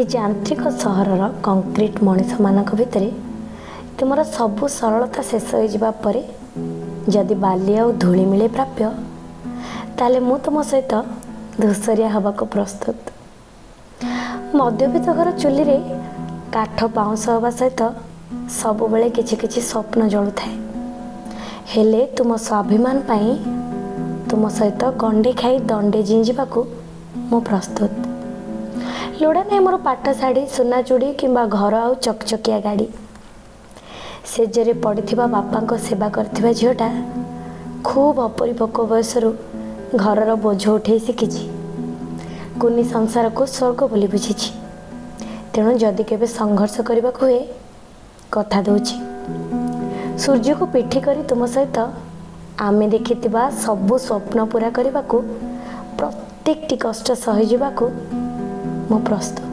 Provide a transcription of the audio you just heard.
ए ଯାନ୍ତ୍ରିକ ସହରର କଂକ୍ରିଟ ମଣିଷମାନଙ୍କ ଭିତରେ ତୁମର ସବୁ ସରଳତା ଶେଷ ହୋଇଯିବା ପରେ ଯଦି ବାଲି ଆଉ ଧୂଳି ମିଳେ ପ୍ରାପ୍ୟ, ତାହେଲେ ମୁଁ ତୁମ ସହିତ ଧୂସରିଆ ହେବାକୁ ପ୍ରସ୍ତୁତ। ମଧ୍ୟବିତ୍ତ ଘର ଚୁଲିରେ କାଠ ପାଉଁଶ ହେବା ସହିତ ସବୁବେଳେ କିଛି କିଛି ସ୍ୱପ୍ନ ଜଳୁଥାଏ। ହେଲେ ତୁମ ସ୍ୱାଭିମାନ ପାଇଁ ତୁମ ସହିତ ଗଣ୍ଡେ ଖାଇ ଦଣ୍ଡେ ଜିଞ୍ଜିବାକୁ ମୁଁ ପ୍ରସ୍ତୁତ। ଲୋଡ଼ା ନାହିଁ ମୋର ପାଟ ଶାଢ଼ୀ, ସୁନା ଚୁଡ଼ି କିମ୍ବା ଘର ଆଉ ଚକଚକିଆ ଗାଡ଼ି। ସେଜରେ ପଡ଼ିଥିବା ବାପାଙ୍କ ସେବା କରିଥିବା ଝିଅଟା ଖୁବ୍ ଅପରିପକ୍ୱ ବୟସରୁ ଘରର ବୋଝ ଉଠେଇ ଶିଖିଛି। କୁନି ସଂସାରକୁ ସ୍ୱର୍ଗ ବୋଲି ବୁଝିଛି। ତେଣୁ ଯଦି କେବେ ସଂଘର୍ଷ କରିବାକୁ ହୁଏ, କଥା ଦେଉଛି ସୂର୍ଯ୍ୟକୁ ପିଠି କରି ତୁମ ସହିତ ଆମେ ଦେଖିଥିବା ସବୁ ସ୍ୱପ୍ନ ପୂରା କରିବାକୁ, ପ୍ରତ୍ୟେକଟି କଷ୍ଟ ସହିଯିବାକୁ ମୁଁ ପ୍ରସ୍ତୁତ।